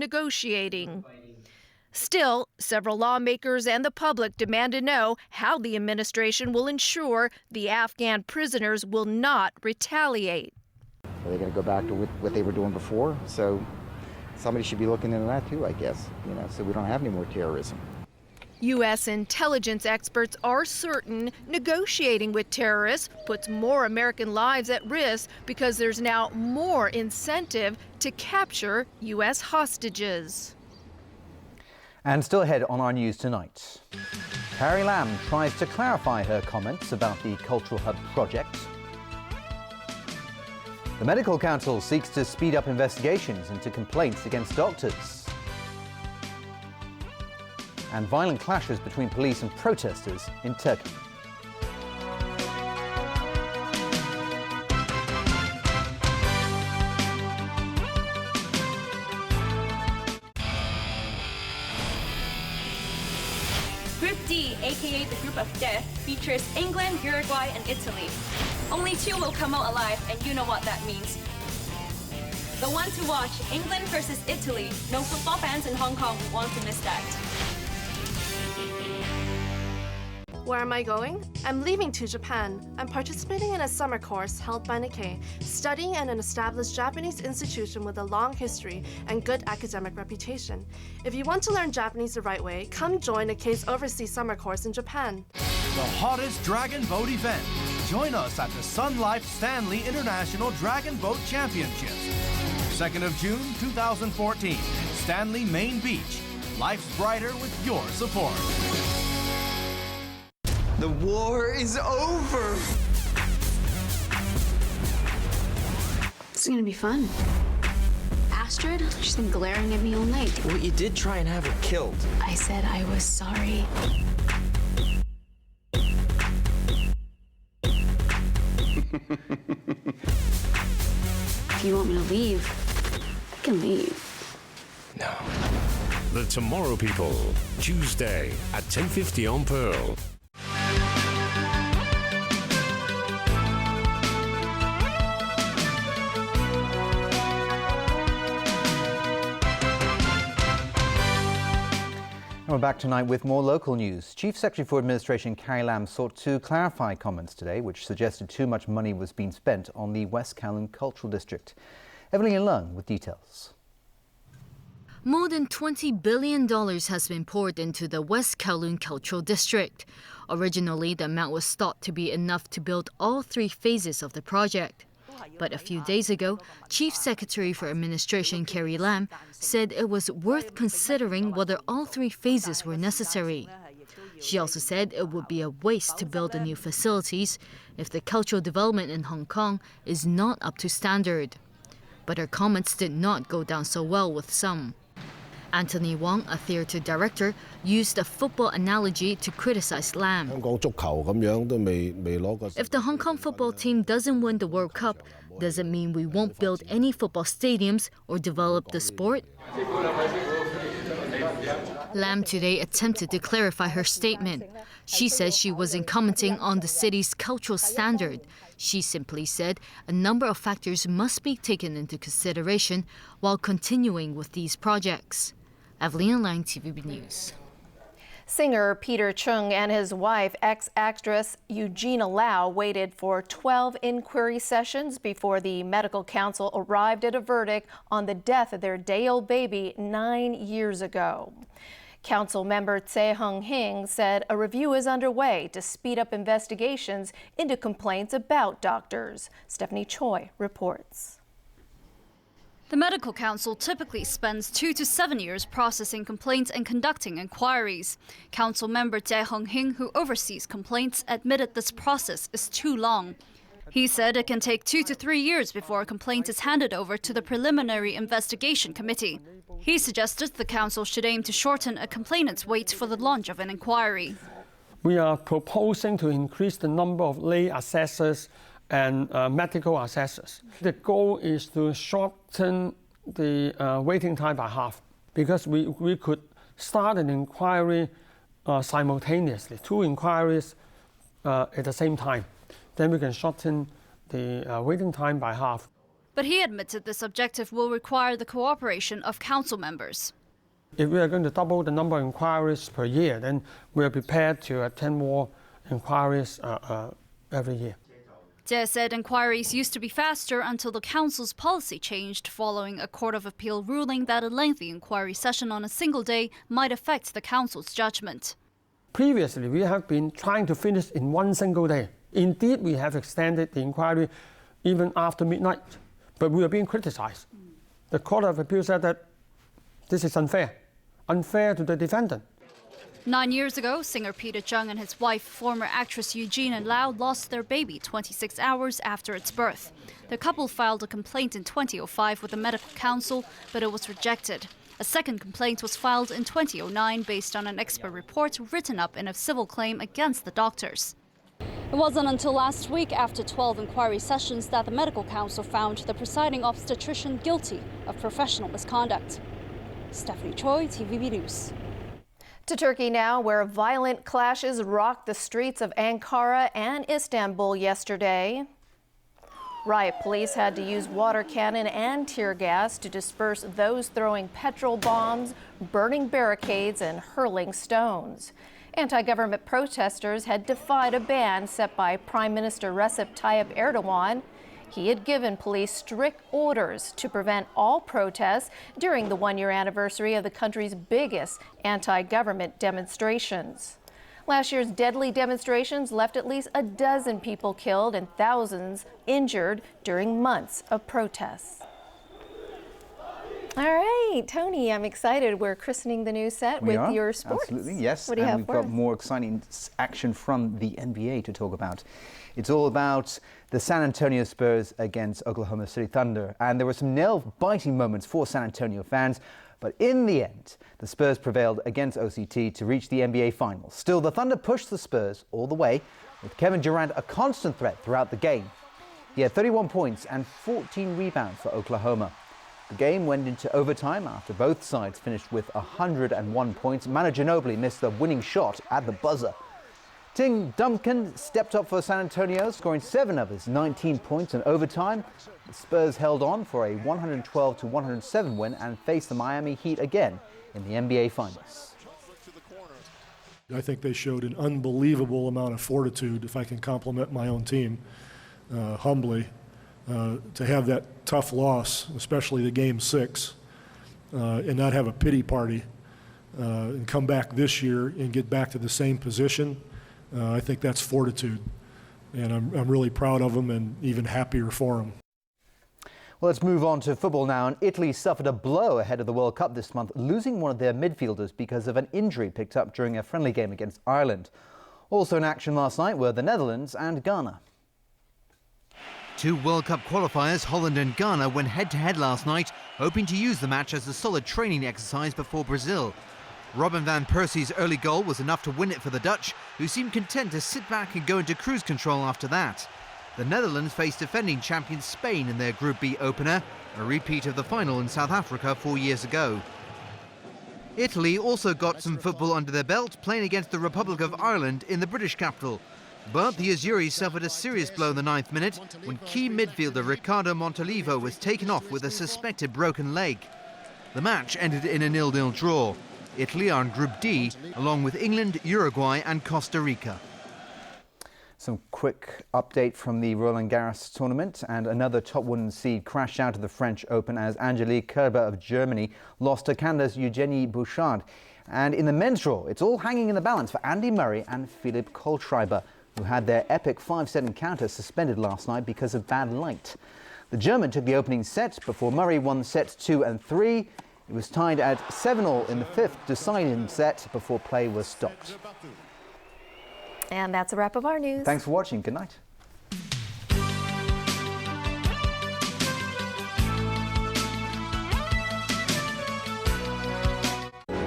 negotiating. Still, several lawmakers and the public demand to know how the administration will ensure the Afghan prisoners will not retaliate. Are they going to go back to what they were doing before? So somebody should be looking into that too, I guess, so we don't have any more terrorism. U.S. intelligence experts are certain negotiating with terrorists puts more American lives at risk because there's now more incentive to capture U.S. hostages. And still ahead on our news tonight, Carrie Lam tries to clarify her comments about the Cultural Hub project. The Medical Council seeks to speed up investigations into complaints against doctors. And violent clashes between police and protesters in Turkey. Group D, aka the Group of Death, features England, Uruguay, and Italy. Only 2 will come out alive, and you know what that means. The one to watch, England versus Italy. No football fans in Hong Kong want to miss that. Where am I going? I'm leaving to Japan. I'm participating in a summer course held by Nikkei, studying at an established Japanese institution with a long history and good academic reputation. If you want to learn Japanese the right way, come join Nikkei's overseas summer course in Japan. The hottest dragon boat event. Join us at the Sun Life Stanley International Dragon Boat Championships. 2nd of June, 2014, Stanley, Main Beach. Life's brighter with your support. The war is over! This is gonna be fun. Astrid, she's been glaring at me all night. Well, you did try and have her killed. I said I was sorry. If you want me to leave, I can leave. No. The Tomorrow People, Tuesday at 10:50 on Pearl. And we're back tonight with more local news. Chief Secretary for Administration Carrie Lam sought to clarify comments today which suggested too much money was being spent on the West Kowloon Cultural District. Evelyn Leung with details. More than $20 billion has been poured into the West Kowloon Cultural District. Originally, the amount was thought to be enough to build all 3 phases of the project. But a few days ago, Chief Secretary for Administration Carrie Lam said it was worth considering whether all 3 phases were necessary. She also said it would be a waste to build the new facilities if the cultural development in Hong Kong is not up to standard. But her comments did not go down so well with some. Anthony Wong, a theatre director, used a football analogy to criticize Lam. If the Hong Kong football team doesn't win the World Cup, does it mean we won't build any football stadiums or develop the sport? Lam today attempted to clarify her statement. She said she wasn't commenting on the city's cultural standard. She simply said a number of factors must be taken into consideration while continuing with these projects. Evelyn Lang, TVB News. Singer Peter Chung and his wife, ex-actress Eugenia Lau, waited for 12 inquiry sessions before the medical council arrived at a verdict on the death of their day-old baby 9 years ago. Council member Tse Hung Hing said a review is underway to speed up investigations into complaints about doctors. Stephanie Choi reports. The Medical Council typically spends 2 to 7 years processing complaints and conducting inquiries. Council member Tse Hung Hing, who oversees complaints, admitted this process is too long. He said it can take 2 to 3 years before a complaint is handed over to the Preliminary Investigation Committee. He suggested the council should aim to shorten a complainant's wait for the launch of an inquiry. We are proposing to increase the number of lay assessors and medical assessors. The goal is to shorten the waiting time by half, because we could start an inquiry simultaneously, 2 inquiries at the same time. Then we can shorten the waiting time by half. But he admitted this objective will require the cooperation of council members. If we are going to double the number of inquiries per year, then we are prepared to attend more inquiries every year. Jie said inquiries used to be faster until the council's policy changed following a Court of Appeal ruling that a lengthy inquiry session on a single day might affect the council's judgment. Previously, we have been trying to finish in one single day. Indeed, we have extended the inquiry even after midnight, but we are being criticized. The Court of Appeal said that this is unfair to the defendant. 9 years ago, singer Peter Chung and his wife, former actress Eugene Lau, lost their baby 26 hours after its birth. The couple filed a complaint in 2005 with the medical council, but it was rejected. A second complaint was filed in 2009 based on an expert report written up in a civil claim against the doctors. It wasn't until last week, after 12 inquiry sessions, that the medical council found the presiding obstetrician guilty of professional misconduct. Stephanie Choi, TVB News. To Turkey now, where violent clashes rocked the streets of Ankara and Istanbul yesterday. Riot police had to use water cannon and tear gas to disperse those throwing petrol bombs, burning barricades, and hurling stones. Anti-government protesters had defied a ban set by Prime Minister Recep Tayyip Erdogan. He had given police strict orders to prevent all protests during the one-year anniversary of the country's biggest anti-government demonstrations. Last year's deadly demonstrations left at least a dozen people killed and thousands injured during months of protests. All right, Tony, I'm excited. We're christening the new set with your sports. Absolutely, yes. What do you have we've for got us? more exciting action from the NBA to talk about. It's all about the San Antonio Spurs against Oklahoma City Thunder. And there were some nail-biting moments for San Antonio fans. But in the end, the Spurs prevailed against OCT to reach the NBA Finals. Still, the Thunder pushed the Spurs all the way, with Kevin Durant a constant threat throughout the game. He had 31 points and 14 rebounds for Oklahoma. The game went into overtime after both sides finished with 101 points. Manu Ginobili missed the winning shot at the buzzer. Tim Duncan stepped up for San Antonio, scoring 7 of his 19 points in overtime. The Spurs held on for a 112-107 win and faced the Miami Heat again in the NBA Finals. I think they showed an unbelievable amount of fortitude, if I can compliment my own team, humbly, to have that tough loss, especially the Game 6, and not have a pity party and come back this year and get back to the same position. I think that's fortitude, and I'm really proud of them and even happier for them. Well, let's move on to football now. And Italy suffered a blow ahead of the World Cup this month, losing one of their midfielders because of an injury picked up during a friendly game against Ireland. Also in action last night were the Netherlands and Ghana. Two World Cup qualifiers, Holland and Ghana, went head-to-head last night, hoping to use the match as a solid training exercise before Brazil. Robin van Persie's early goal was enough to win it for the Dutch, who seemed content to sit back and go into cruise control after that. The Netherlands faced defending champions Spain in their Group B opener, a repeat of the final in South Africa 4 years ago. Italy also got some football under their belt, playing against the Republic of Ireland in the British capital. But the Azzurri suffered a serious blow in the 9th minute when key midfielder Riccardo Montolivo was taken off with a suspected broken leg. The match ended in a 0-0 draw. Italy are in Group D, along with England, Uruguay and Costa Rica. Some quick update from the Roland Garros tournament, and another top women's seed crashed out of the French Open as Angelique Kerber of Germany lost to Canada's Eugenie Bouchard. And in the men's draw, it's all hanging in the balance for Andy Murray and Philipp Kohlschreiber, who had their epic 5-set encounter suspended last night because of bad light. The German took the opening set before Murray won sets 2 and 3. It was tied at 7-all in the 5th deciding set before play was stopped. And that's a wrap of our news. Thanks for watching. Good night.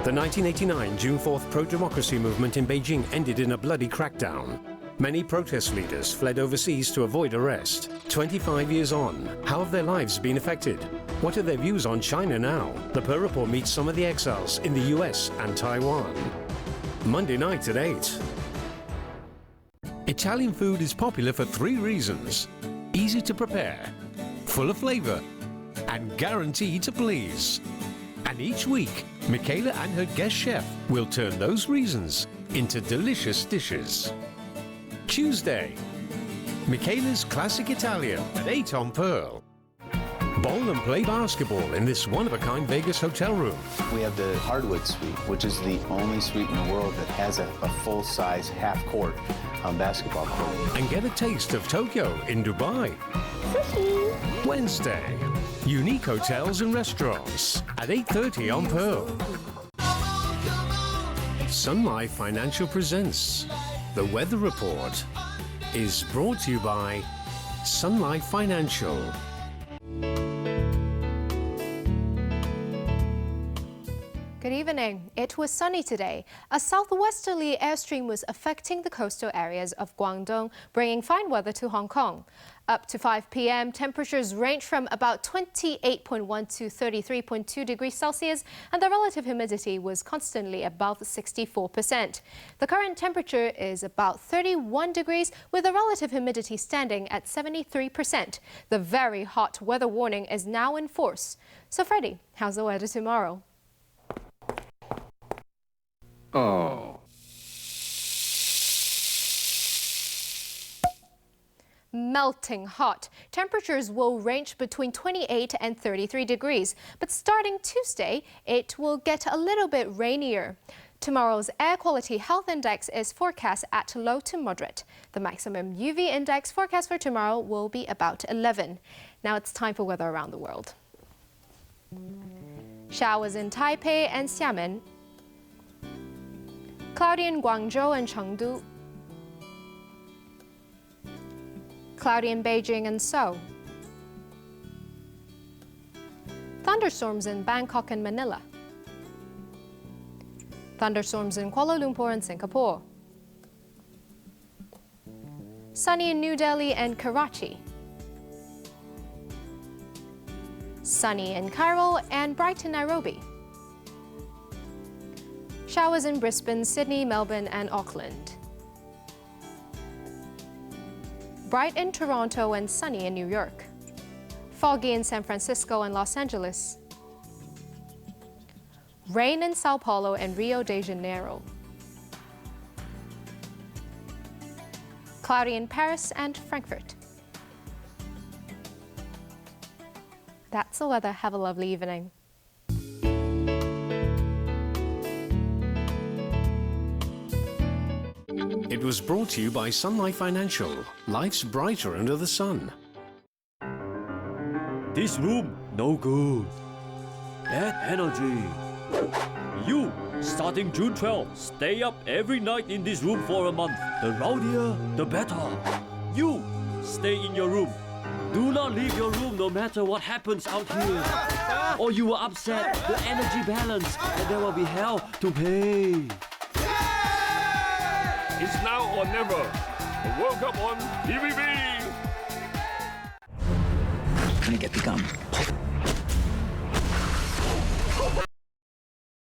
The 1989 June 4th pro-democracy movement in Beijing ended in a bloody crackdown. Many protest leaders fled overseas to avoid arrest. 25 years on, how have their lives been affected? What are their views on China now? The Pearl Report meets some of the exiles in the US and Taiwan. Monday night at 8. Italian food is popular for 3 reasons. Easy to prepare, full of flavour, and guaranteed to please. And each week, Michaela and her guest chef will turn those reasons into delicious dishes. Tuesday, Michaela's Classic Italian at 8 on Pearl. Bowl and play basketball in this one-of-a-kind Vegas hotel room. We have the hardwood suite, which is the only suite in the world that has a full-size half-court basketball court. And get a taste of Tokyo in Dubai. Wednesday, unique hotels and restaurants at 8:30 on Pearl. Sun Life Financial presents The Weather Report is brought to you by Sun Life Financial. Good evening. It was sunny today. A southwesterly airstream was affecting the coastal areas of Guangdong, bringing fine weather to Hong Kong. Up to 5 p.m., temperatures range from about 28.1 to 33.2 degrees Celsius, and the relative humidity was constantly above 64%. The current temperature is about 31 degrees, with the relative humidity standing at 73%. The very hot weather warning is now in force. So, Freddie, how's the weather tomorrow? Oh. Melting hot. Temperatures will range between 28 and 33 degrees, but starting Tuesday, it will get a little bit rainier. Tomorrow's air quality health index is forecast at low to moderate. The maximum UV index forecast for tomorrow will be about 11. Now it's time for weather around the world. Showers in Taipei and Xiamen. Cloudy in Guangzhou and Chengdu. Cloudy in Beijing and Seoul. Thunderstorms in Bangkok and Manila. Thunderstorms in Kuala Lumpur and Singapore. Sunny in New Delhi and Karachi. Sunny in Cairo and bright in Nairobi. Showers in Brisbane, Sydney, Melbourne and Auckland. Bright in Toronto and sunny in New York. Foggy in San Francisco and Los Angeles. Rain in Sao Paulo and Rio de Janeiro. Cloudy in Paris and Frankfurt. That's the weather. Have a lovely evening. It was brought to you by Sun Life Financial. Life's brighter under the sun. This room, no good. Bad energy. You, starting June 12th, stay up every night in this room for a month. The rowdier, the better. You, stay in your room. Do not leave your room no matter what happens out here. Or you will upset the energy balance and there will be hell to pay. It's now or never. The World Cup on TVB. Can I get the gun?